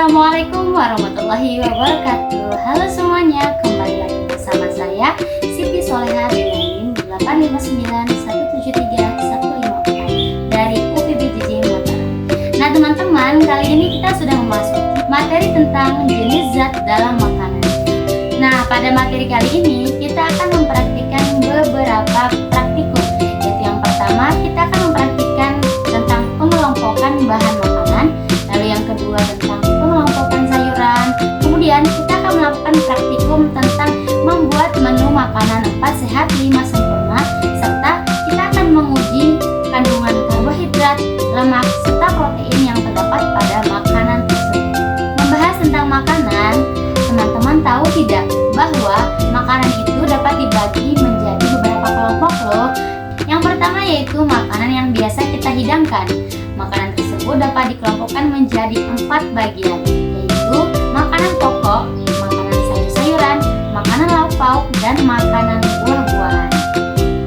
Assalamualaikum warahmatullahi wabarakatuh. Halo semuanya, kembali lagi bersama saya Siti Soleha dengan NIM 859173154 dari UPBJJ Mataram. Nah teman-teman, kali ini kita sudah memasuki materi tentang jenis zat dalam makanan. Nah pada materi kali ini kita akan mempraktikkan beberapa praktikum. Yaitu yang pertama kita akan mempraktikkan tentang pengelompokan bahan makanan. Lalu yang kedua tentang pengelompokan sayuran. Kemudian kita akan melakukan praktikum tentang membuat menu makanan 4 sehat 5 sempurna. Serta kita akan menguji kandungan karbohidrat, lemak, serta protein yang terdapat pada makanan tersebut. Membahas tentang makanan, teman-teman tahu tidak bahwa makanan itu dapat dibagi menjadi beberapa kelompok loh. Yang pertama yaitu makanan yang biasa kita hidangkan. Makanan tersebut dapat dikelompokkan menjadi 4 bagian, yaitu makanan pokok, makanan sayur-sayuran, makanan lauk pauk, dan makanan buah-buahan.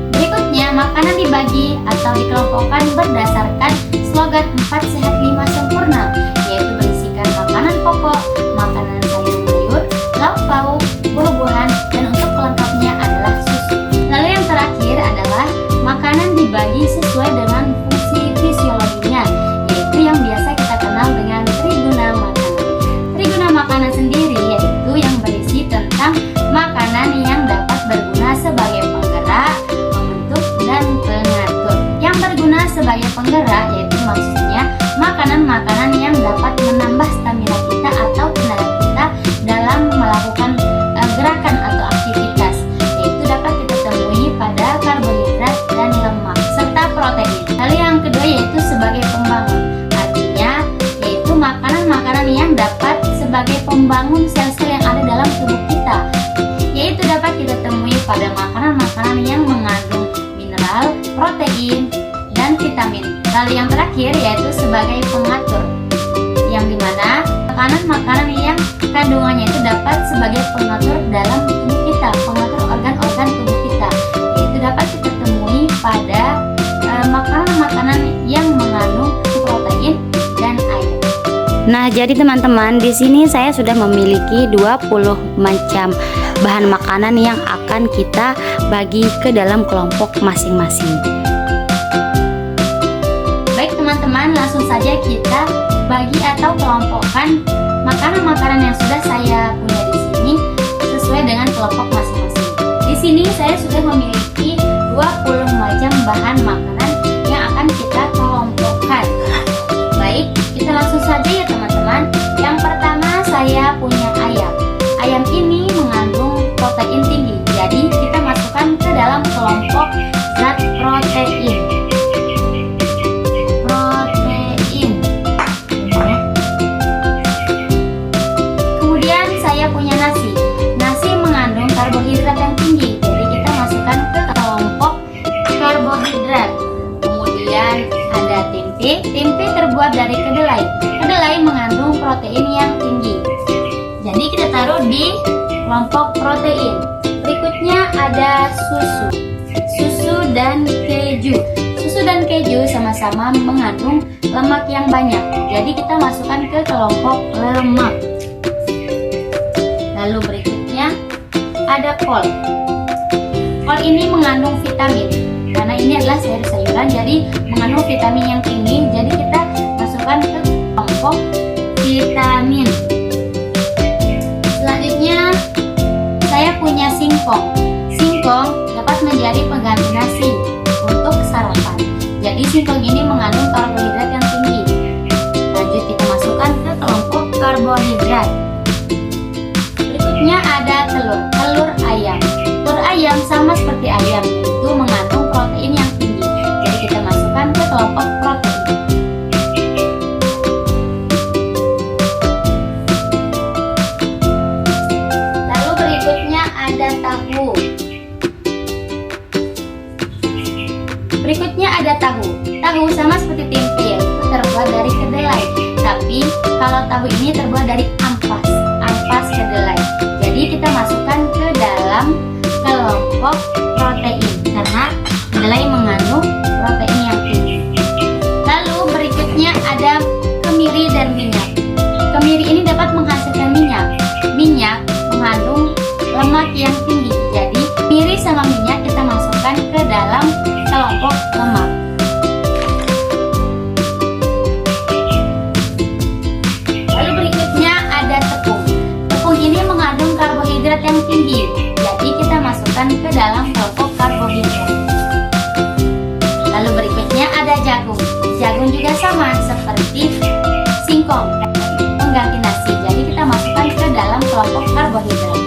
Berikutnya, makanan dibagi atau dikelompokkan berdasarkan slogan 4 sehat 5 sempurna, yaitu berisikan makanan pokok, makanan sayur-sayur, lauk pauk, buah-buahan, dan untuk pelengkapnya adalah susu. Lalu yang terakhir adalah makanan dibagi sesuai dengan fungsi fisiologinya, yaitu yang biasa kita kenal dengan triguna makanan. Triguna makanan sendiri yaitu yang berisi tentang makanan yang dapat berguna sebagai penggerak, pembentuk, dan pengatur. Yang berguna sebagai penggerak yaitu maksudnya makanan-makanan yang dapat menambah stamina kita atau tenaga kita dalam melakukan gerakan atau aktivitas, yaitu dapat kita temui pada karbohidrat dan lemak serta protein. Lalu yang kedua yaitu sebagai pembangun, artinya yaitu makanan-makanan yang dapat sebagai pembangun sel-sel yang ada dalam tubuh kita, yaitu dapat kita temui pada makanan-makanan yang mengandung mineral, protein, dan vitamin. Lalu yang terakhir yaitu sebagai pengatur, yang dimana makanan-makanan yang kandungannya itu dapat sebagai pengatur dalam tubuh kita, pengatur organ-organ tubuh kita, yaitu dapat kita temui pada makanan-makanan yang mengandung protein dan air. Nah, jadi teman-teman, di sini saya sudah memiliki 20 macam bahan makanan yang akan kita bagi ke dalam kelompok masing-masing. Baik teman-teman, langsung saja kita bagi atau kelompokkan makanan-makanan yang sudah saya punya di sini sesuai dengan kelompok masing-masing. Di sini saya sudah memiliki 20 macam bahan makanan yang akan kita kelompokkan. Baik, kita langsung saja ya teman-teman. Yang pertama saya punya ayam. Ayam ini mengandung protein tinggi, jadi kita masukkan ke dalam kelompok zat protein. Kemudian saya punya nasi. Nasi mengandung karbohidrat yang tinggi, jadi kita masukkan ke kelompok karbohidrat. Kemudian ada tempe. Tempe terbuat dari kedelai. Kedelai mengandung protein yang tinggi, jadi kita taruh di kelompok protein. Berikutnya ada susu. Susu dan keju. Susu dan keju sama-sama mengandung lemak yang banyak, jadi kita masukkan ke kelompok lemak. Lalu berikutnya ada kol. Kol ini mengandung vitamin, karena ini adalah sayur-sayuran, jadi mengandung vitamin yang tinggi, jadi kita masukkan ke kelompok vitamin. Selanjutnya saya punya singkong. Singkong dapat menjadi pengganti nasi untuk sarapan, jadi singkong ini mengandung karbohidrat yang tinggi. Lanjut kita masukkan ke kelompok karbohidrat. Berikutnya ada telur. Telur ayam. Telur ayam sama seperti ayam, itu mengandung protein yang tinggi, jadi kita masukkan ke kelompok protein. Lalu berikutnya ada tahu. Berikutnya ada tahu. Tahu sama seperti tempe, yaitu terbuat dari kedelai, tapi kalau tahu ini terbuat dari ampas kedelai. Jadi kita masukkan ke dalam kelompok protein karena kedelai mengandung protein yang tinggi. Lalu berikutnya ada kemiri dan minyak. Kemiri ini dapat ke dalam kelompok karbohidrat. Lalu berikutnya ada jagung. Jagung juga sama seperti singkong, pengganti nasi. Jadi kita masukkan ke dalam kelompok karbohidrat.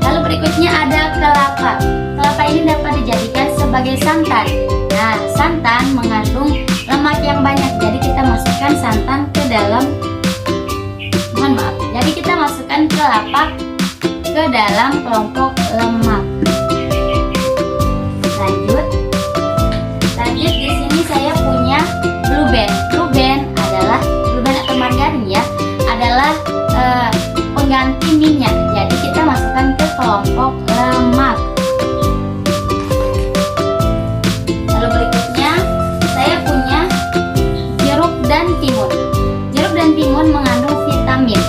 Lalu berikutnya ada kelapa. Kelapa ini dapat dijadikan sebagai santan. Nah, santan mengandung lemak yang banyak. Jadi kita masukkan santan ke dalam Jadi kita masukkan kelapa ke dalam kelompok lemak. Lanjut di sini saya punya blue band. Blue band atau margarin ya, adalah pengganti minyak. Jadi kita masukkan ke kelompok lemak. Lalu berikutnya saya punya jeruk dan timun. Jeruk dan timun mengandung vitamin.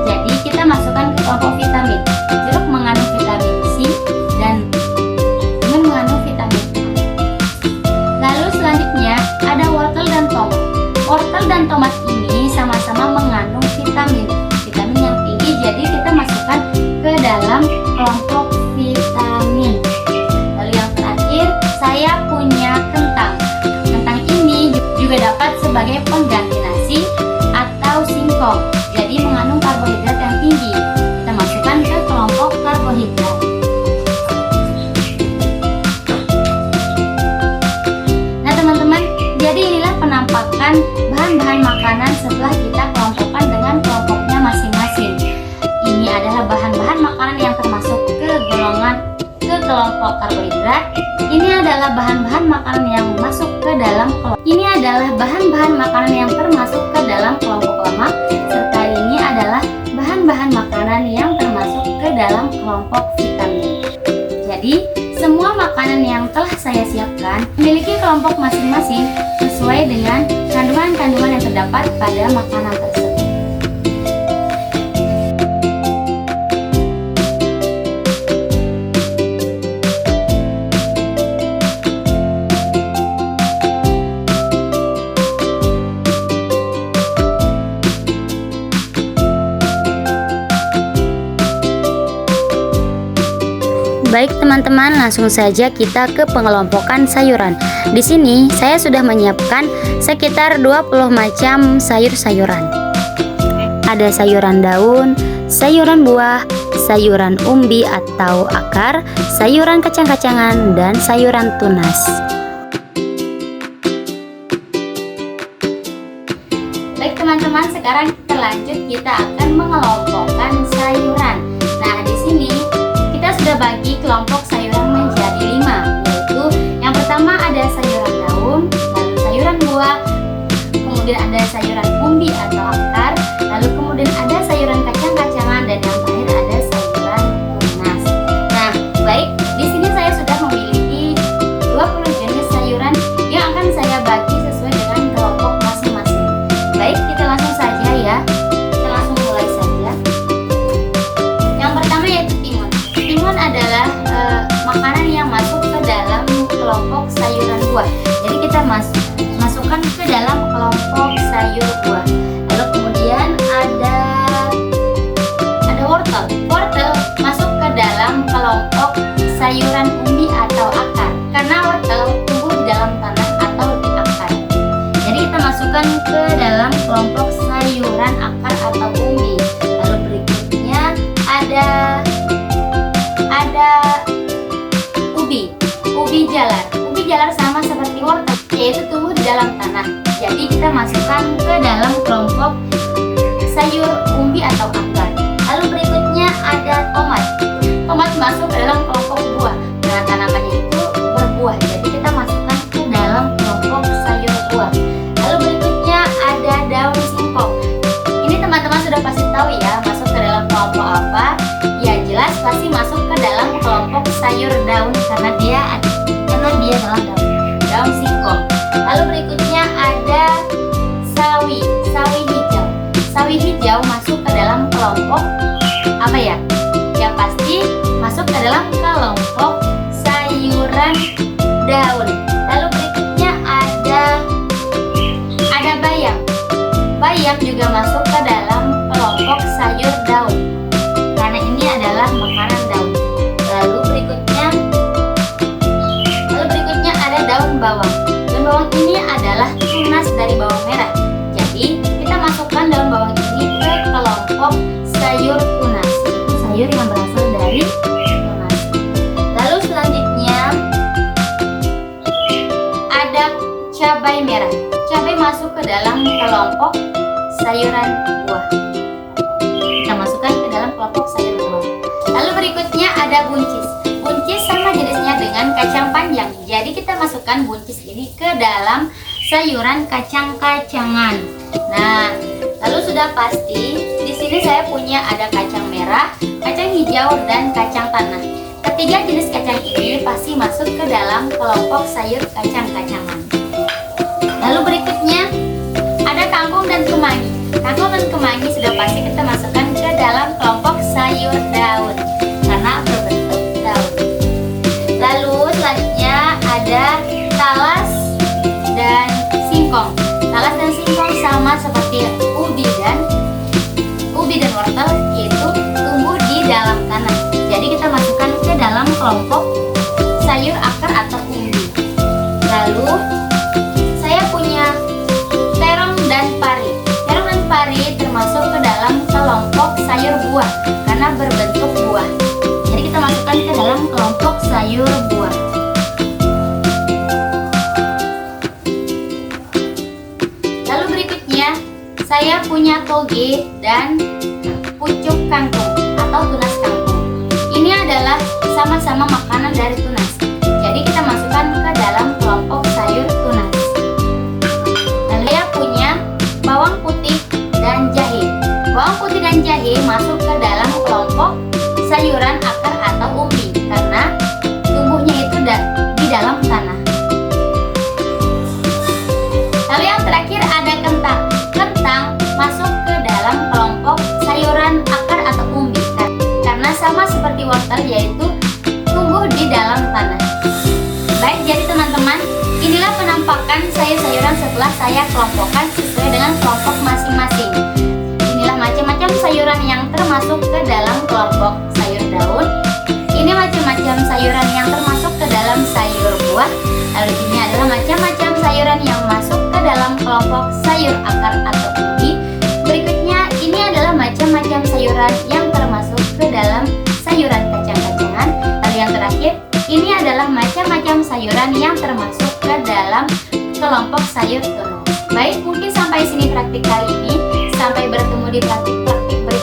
Jadi kita masukkan ke kelompok vitamin. Jeruk mengandung vitamin C dan timun mengandung vitamin A. Lalu selanjutnya ada wortel dan tomat. Wortel dan tomat ini sama-sama mengandung vitamin yang tinggi. Jadi kita masukkan ke dalam kelompok vitamin. Lalu yang terakhir saya punya kentang. Kentang ini juga dapat sebagai pengganti nasi atau singkong. Jadi mengandung karbohidrat yang tinggi. Kita masukkan ke kelompok karbohidrat. Nah teman-teman, jadi inilah penampakan bahan-bahan makanan setelah kita kelompokkan dengan kelompoknya masing-masing. Ini adalah bahan-bahan makanan yang termasuk ke kelompok karbohidrat. Ini adalah bahan-bahan makanan yang masuk ke dalam kelompok lemak, serta ini adalah bahan-bahan makanan yang termasuk ke dalam kelompok vitamin. Jadi, semua makanan yang telah saya siapkan memiliki kelompok masing-masing sesuai dengan kandungan-kandungan yang terdapat pada makanan tersebut. Baik teman-teman, langsung saja kita ke pengelompokan sayuran. Di sini saya sudah menyiapkan sekitar 20 macam sayur-sayuran. Ada sayuran daun, sayuran buah, sayuran umbi atau akar, sayuran kacang-kacangan, dan sayuran tunas. Baik teman-teman, sekarang kita lanjut, kita akan mengelompokkan sayuran. Nah, di sini kita sudah bagi kelompok sayuran menjadi 5, yaitu yang pertama ada sayuran daun, lalu sayuran buah, kemudian ada sayuran umbi atau akar, lalu kemudian ada sayuran kacang-kacangan, dan yang terakhir ada sayuran tunas. Nah, baik, di sini saya sudah memiliki 20 jenis sayuran yang akan saya bagi sesuai dengan kelompok masing-masing. Baik, kita langsung saja ya. Kita langsung mulai saja. Yang pertama yaitu timun. Timun adalah makanan yang masuk ke dalam kelompok sayuran buah. Jadi kita masukkan ke dalam kelompok sayur buah. Lalu kemudian ada wortel. Wortel masuk ke dalam kelompok sayuran umbi atau akar, karena wortel tumbuh di dalam tanah atau di akar. Jadi kita masukkan ke dalam kelompok sayuran akar atau umbi. Lalu berikutnya ada ubi jalar. Ubi jalar sama seperti wortel, yaitu tumbuh di dalam tanah. Jadi kita masukkan ke dalam kelompok sayur umbi atau akar. Lalu berikutnya ada tomat. Tomat masuk ke dalam kelompok buah, karena tanamannya itu berbuah. Jadi kita masukkan ke dalam kelompok sayur buah. Lalu berikutnya ada daun singkong. Ini teman-teman sudah pasti tahu ya, masuk ke dalam kelompok apa? Ya jelas pasti masuk ke dalam kelompok sayur daun, karena dia adalah daun singkong. Lalu berikutnya ada sawi hijau. Sawi hijau masuk ke dalam kelompok apa ya? Yang pasti masuk ke dalam kelompok sayuran daun. Lalu berikutnya ada bayam. Bayam juga masuk ke dalam kelompok sayur daun, karena ini adalah makanan bawang. Daun bawang ini adalah tunas dari bawang merah. Jadi kita masukkan daun bawang ini ke kelompok sayur tunas, itu sayur yang berasal dari tunas. Lalu selanjutnya ada cabai merah. Cabai masuk ke dalam kelompok sayuran buah. Kita masukkan ke dalam kelompok sayur buah. Lalu berikutnya ada buncis. Buncis sama jenisnya dengan kacang panjang. Jadi kita masukkan buncis ini ke dalam sayuran kacang-kacangan. Nah, lalu sudah pasti di sini saya punya ada kacang merah, kacang hijau, dan kacang tanah. Ketiga jenis kacang ini pasti masuk ke dalam kelompok sayur kacang-kacangan. Lalu berikutnya ada kangkung dan kemangi. Kangkung dan kemangi sudah pasti kita masukkan ke dalam kelompok sayur daun karena berbentuk daun. Lalu selanjutnya ada talas dan singkong. Talas dan singkong sama seperti ubi dan wortel, yaitu tumbuh di dalam tanah. Jadi kita masukkan ke dalam kelompok sayur akar atau umbi. Lalu saya punya terong dan pari. Terong dan pari termasuk ke dalam kelompok sayur buah karena berbentuk buah. Jadi kita masukkan ke dalam kelompok sayur buah. Lalu berikutnya saya punya toge dan pucuk kangkung atau tunas kangkung. Ini adalah sama-sama makanan dari tunas. Jadi kita masukkan ke dalam kelompok sayur tunas. Lalu saya punya bawang putih dan jahe. Bawang putih dan jahe masuk ke dalam kelompok sayuran akar atau umbi karena tumbuhnya itu di dalam tanah. Lalu yang terakhir ada kentang. Kentang masuk ke dalam kelompok sayuran akar atau umbi karena sama seperti wortel, yaitu tumbuh di dalam tanah. Baik, jadi teman-teman, inilah penampakan sayur-sayuran setelah saya kelompokkan sesuai dengan kelompok masing-masing. Inilah macam-macam sayuran yang termasuk ke dalam kelompok sayur daun. Ini macam-macam sayuran yang termasuk ke dalam sayur buah. Lalu ini adalah macam-macam sayuran yang masuk ke dalam kelompok sayur akar atau umbi. Berikutnya ini adalah macam-macam sayuran yang termasuk ke dalam sayuran kacang-kacangan. Lalu yang terakhir, ini adalah macam-macam sayuran yang termasuk ke dalam kelompok sayur tunas. Baik, mungkin sampai sini praktik kali ini. Sampai bertemu di praktik-praktik berikutnya.